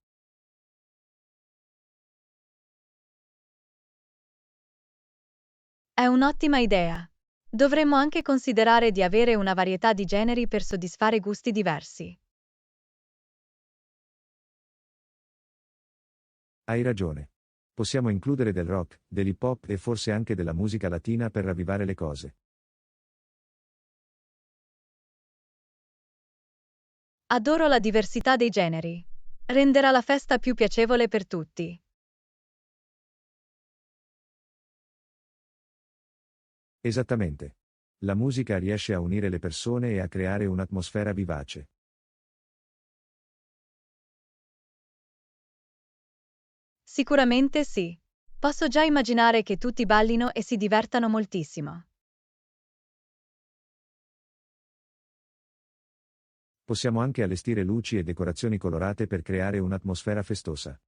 È un'ottima idea. Dovremmo anche considerare di avere una varietà di generi per soddisfare gusti diversi. Hai ragione. Possiamo includere del rock, dell'hip hop e forse anche della musica latina per ravvivare le cose. Adoro la diversità dei generi. Renderà la festa più piacevole per tutti. Esattamente. La musica riesce a unire le persone e a creare un'atmosfera vivace. Sicuramente sì. Posso già immaginare che tutti ballino e si divertano moltissimo. Possiamo anche allestire luci e decorazioni colorate per creare un'atmosfera festosa.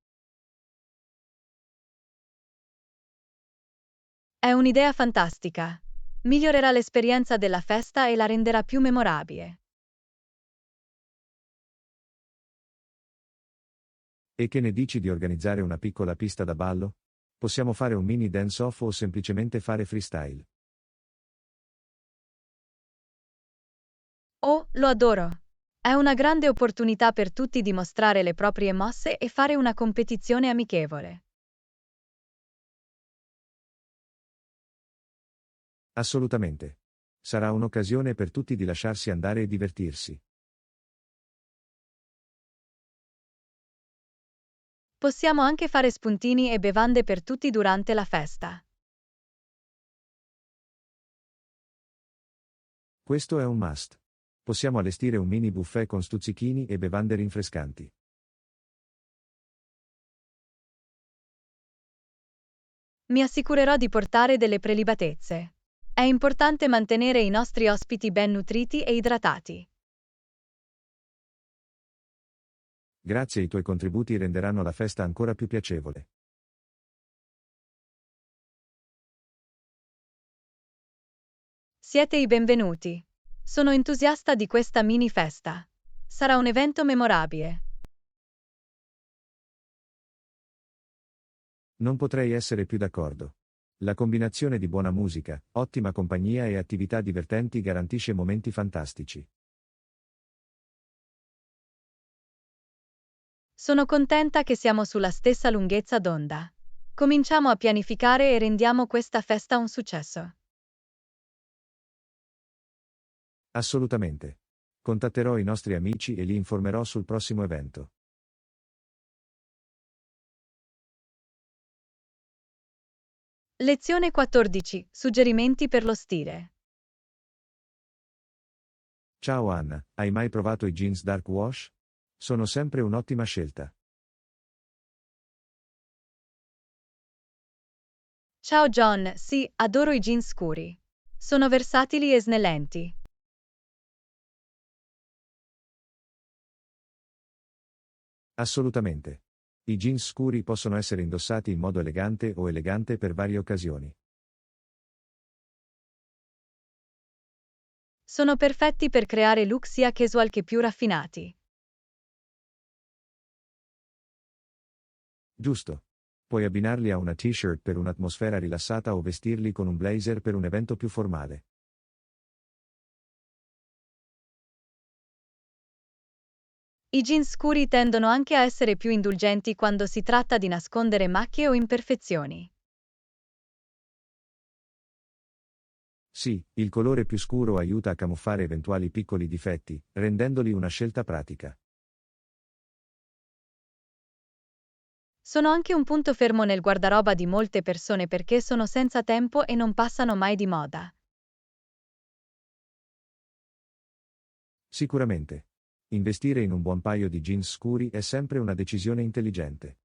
È un'idea fantastica. Migliorerà l'esperienza della festa e la renderà più memorabile. E che ne dici di organizzare una piccola pista da ballo? Possiamo fare un mini dance-off o semplicemente fare freestyle. Oh, lo adoro! È una grande opportunità per tutti dimostrare le proprie mosse e fare una competizione amichevole. Assolutamente. Sarà un'occasione per tutti di lasciarsi andare e divertirsi. Possiamo anche fare spuntini e bevande per tutti durante la festa. Questo è un must. Possiamo allestire un mini buffet con stuzzichini e bevande rinfrescanti. Mi assicurerò di portare delle prelibatezze. È importante mantenere i nostri ospiti ben nutriti e idratati. Grazie ai tuoi contributi renderanno la festa ancora più piacevole. Siete i benvenuti. Sono entusiasta di questa mini festa. Sarà un evento memorabile. Non potrei essere più d'accordo. La combinazione di buona musica, ottima compagnia e attività divertenti garantisce momenti fantastici. Sono contenta che siamo sulla stessa lunghezza d'onda. Cominciamo a pianificare e rendiamo questa festa un successo. Assolutamente. Contatterò i nostri amici e li informerò sul prossimo evento. Lezione 14. Suggerimenti per lo stile. Ciao Anna, hai mai provato i jeans Dark Wash? Sono sempre un'ottima scelta. Ciao John, sì, adoro i jeans scuri. Sono versatili e snellenti. Assolutamente. I jeans scuri possono essere indossati in modo elegante o elegante per varie occasioni. Sono perfetti per creare look sia casual che più raffinati. Giusto. Puoi abbinarli a una t-shirt per un'atmosfera rilassata o vestirli con un blazer per un evento più formale. I jeans scuri tendono anche a essere più indulgenti quando si tratta di nascondere macchie o imperfezioni. Sì, il colore più scuro aiuta a camuffare eventuali piccoli difetti, rendendoli una scelta pratica. Sono anche un punto fermo nel guardaroba di molte persone perché sono senza tempo e non passano mai di moda. Sicuramente. Investire in un buon paio di jeans scuri è sempre una decisione intelligente.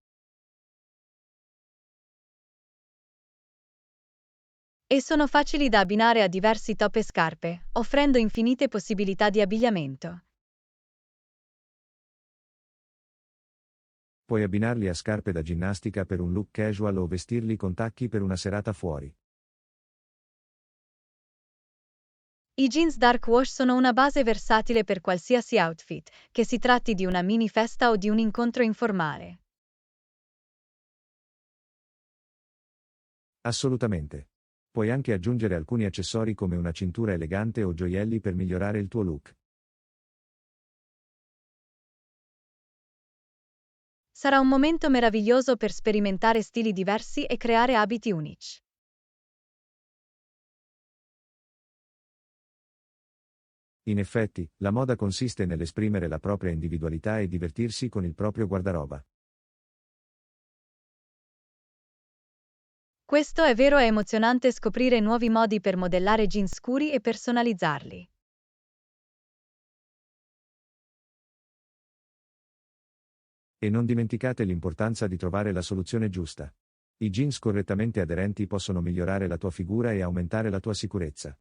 E sono facili da abbinare a diversi top e scarpe, offrendo infinite possibilità di abbigliamento. Puoi abbinarli a scarpe da ginnastica per un look casual o vestirli con tacchi per una serata fuori. I jeans dark wash sono una base versatile per qualsiasi outfit, che si tratti di una mini festa o di un incontro informale. Assolutamente. Puoi anche aggiungere alcuni accessori come una cintura elegante o gioielli per migliorare il tuo look. Sarà un momento meraviglioso per sperimentare stili diversi e creare abiti unici. In effetti, la moda consiste nell'esprimere la propria individualità e divertirsi con il proprio guardaroba. Questo è vero, è emozionante scoprire nuovi modi per modellare jeans scuri e personalizzarli. E non dimenticate l'importanza di trovare la soluzione giusta. I jeans correttamente aderenti possono migliorare la tua figura e aumentare la tua sicurezza.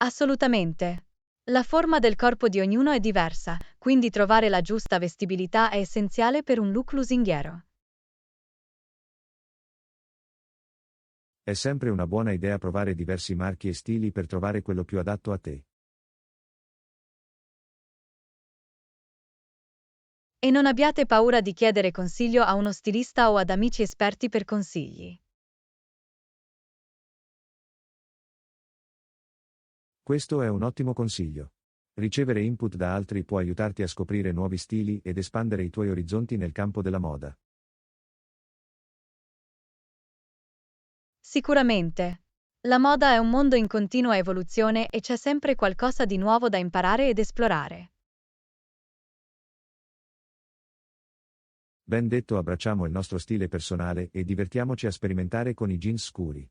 Assolutamente. La forma del corpo di ognuno è diversa, quindi trovare la giusta vestibilità è essenziale per un look lusinghiero. È sempre una buona idea provare diversi marchi e stili per trovare quello più adatto a te. E non abbiate paura di chiedere consiglio a uno stilista o ad amici esperti per consigli. Questo è un ottimo consiglio. Ricevere input da altri può aiutarti a scoprire nuovi stili ed espandere i tuoi orizzonti nel campo della moda. Sicuramente. La moda è un mondo in continua evoluzione e c'è sempre qualcosa di nuovo da imparare ed esplorare. Ben detto, abbracciamo il nostro stile personale e divertiamoci a sperimentare con i jeans scuri.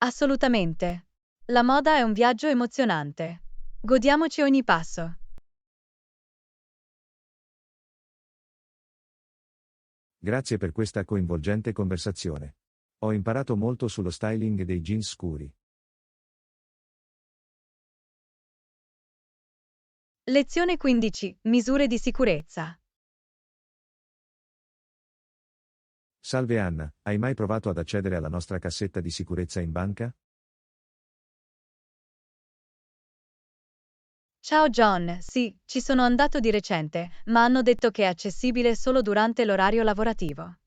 Assolutamente. La moda è un viaggio emozionante. Godiamoci ogni passo. Grazie per questa coinvolgente conversazione. Ho imparato molto sullo styling dei jeans scuri. Lezione 15. Misure di sicurezza. Salve Anna, hai mai provato ad accedere alla nostra cassetta di sicurezza in banca? Ciao John, sì, ci sono andato di recente, ma hanno detto che è accessibile solo durante l'orario lavorativo.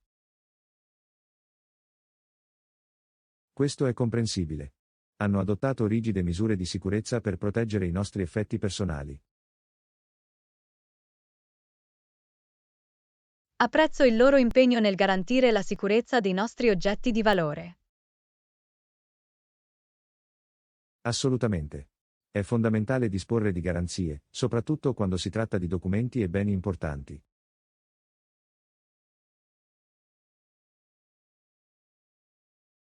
Questo è comprensibile. Hanno adottato rigide misure di sicurezza per proteggere i nostri effetti personali. Apprezzo il loro impegno nel garantire la sicurezza dei nostri oggetti di valore. Assolutamente. È fondamentale disporre di garanzie, soprattutto quando si tratta di documenti e beni importanti.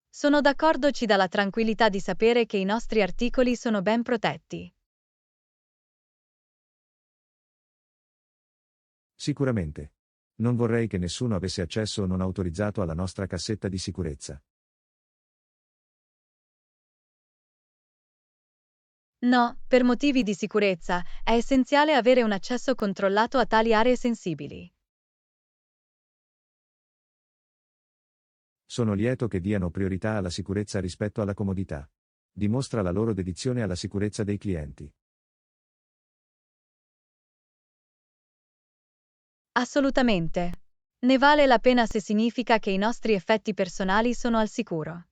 Sono d'accordo, ci dà la tranquillità di sapere che i nostri articoli sono ben protetti. Sicuramente. Non vorrei che nessuno avesse accesso non autorizzato alla nostra cassetta di sicurezza. No, per motivi di sicurezza, è essenziale avere un accesso controllato a tali aree sensibili. Sono lieto che diano priorità alla sicurezza rispetto alla comodità. Dimostra la loro dedizione alla sicurezza dei clienti. Assolutamente. Ne vale la pena se significa che i nostri effetti personali sono al sicuro.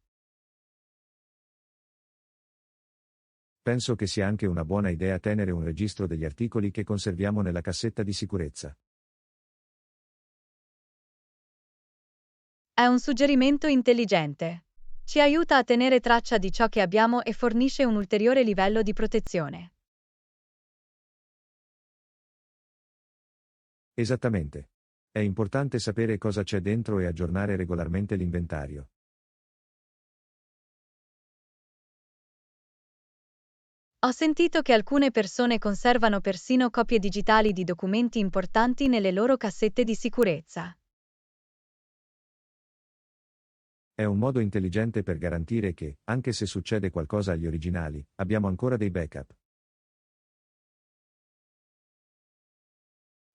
Penso che sia anche una buona idea tenere un registro degli articoli che conserviamo nella cassetta di sicurezza. È un suggerimento intelligente. Ci aiuta a tenere traccia di ciò che abbiamo e fornisce un ulteriore livello di protezione. Esattamente. È importante sapere cosa c'è dentro e aggiornare regolarmente l'inventario. Ho sentito che alcune persone conservano persino copie digitali di documenti importanti nelle loro cassette di sicurezza. È un modo intelligente per garantire che, anche se succede qualcosa agli originali, abbiamo ancora dei backup.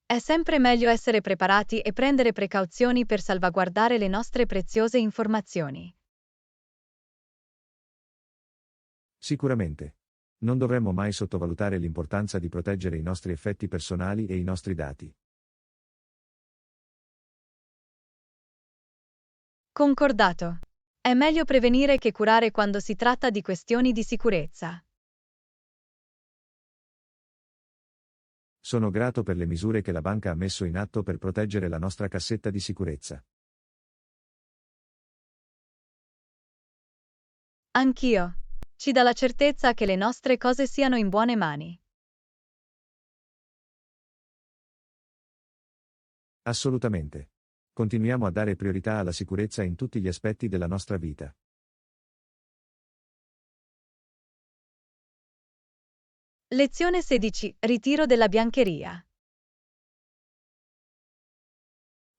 È sempre meglio essere preparati e prendere precauzioni per salvaguardare le nostre preziose informazioni. Sicuramente. Non dovremmo mai sottovalutare l'importanza di proteggere i nostri effetti personali e i nostri dati. Concordato. È meglio prevenire che curare quando si tratta di questioni di sicurezza. Sono grato per le misure che la banca ha messo in atto per proteggere la nostra cassetta di sicurezza. Anch'io. Ci dà la certezza che le nostre cose siano in buone mani. Assolutamente. Continuiamo a dare priorità alla sicurezza in tutti gli aspetti della nostra vita. Lezione 16. Ritiro della biancheria.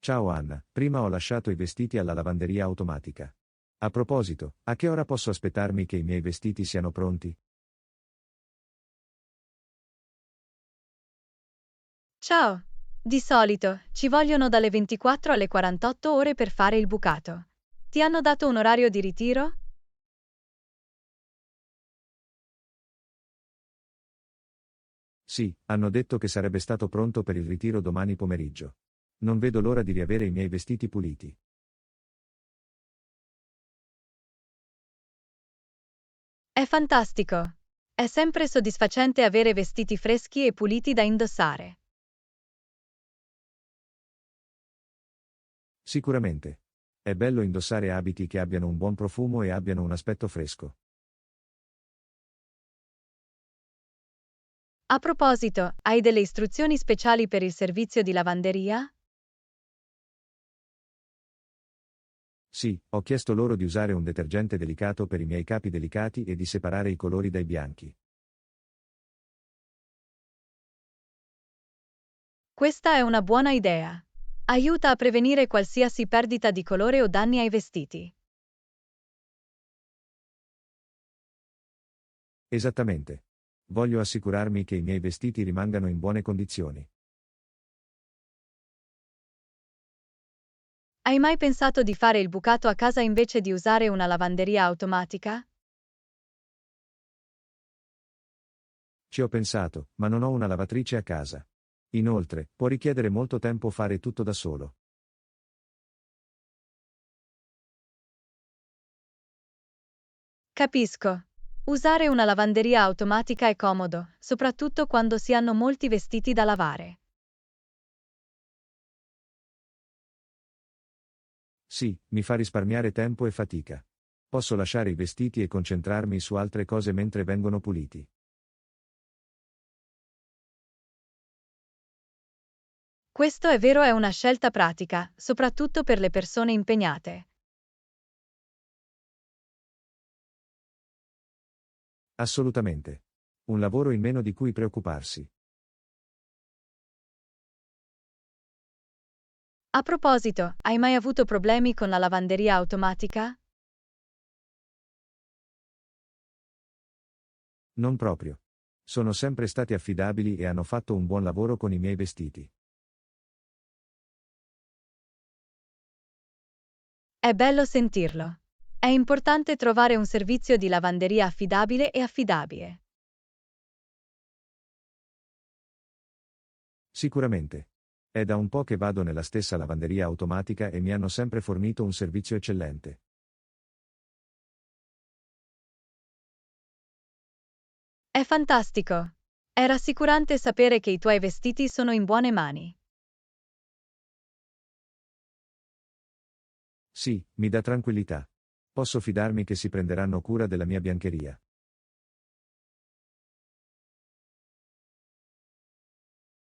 Ciao Anna, prima ho lasciato i vestiti alla lavanderia automatica. A proposito, a che ora posso aspettarmi che i miei vestiti siano pronti? Ciao. Di solito, ci vogliono dalle 24 alle 48 ore per fare il bucato. Ti hanno dato un orario di ritiro? Sì, hanno detto che sarebbe stato pronto per il ritiro domani pomeriggio. Non vedo l'ora di riavere i miei vestiti puliti. È fantastico! È sempre soddisfacente avere vestiti freschi e puliti da indossare. Sicuramente. È bello indossare abiti che abbiano un buon profumo e abbiano un aspetto fresco. A proposito, hai delle istruzioni speciali per il servizio di lavanderia? Sì, ho chiesto loro di usare un detergente delicato per i miei capi delicati e di separare i colori dai bianchi. Questa è una buona idea. Aiuta a prevenire qualsiasi perdita di colore o danni ai vestiti. Esattamente. Voglio assicurarmi che i miei vestiti rimangano in buone condizioni. Hai mai pensato di fare il bucato a casa invece di usare una lavanderia automatica? Ci ho pensato, ma non ho una lavatrice a casa. Inoltre, può richiedere molto tempo fare tutto da solo. Capisco. Usare una lavanderia automatica è comodo, soprattutto quando si hanno molti vestiti da lavare. Sì, mi fa risparmiare tempo e fatica. Posso lasciare i vestiti e concentrarmi su altre cose mentre vengono puliti. Questo è vero, è una scelta pratica, soprattutto per le persone impegnate. Assolutamente. Un lavoro in meno di cui preoccuparsi. A proposito, hai mai avuto problemi con la lavanderia automatica? Non proprio. Sono sempre stati affidabili e hanno fatto un buon lavoro con i miei vestiti. È bello sentirlo. È importante trovare un servizio di lavanderia affidabile e affidabile. Sicuramente. È da un po' che vado nella stessa lavanderia automatica e mi hanno sempre fornito un servizio eccellente. È fantastico. È rassicurante sapere che i tuoi vestiti sono in buone mani. Sì, mi dà tranquillità. Posso fidarmi che si prenderanno cura della mia biancheria.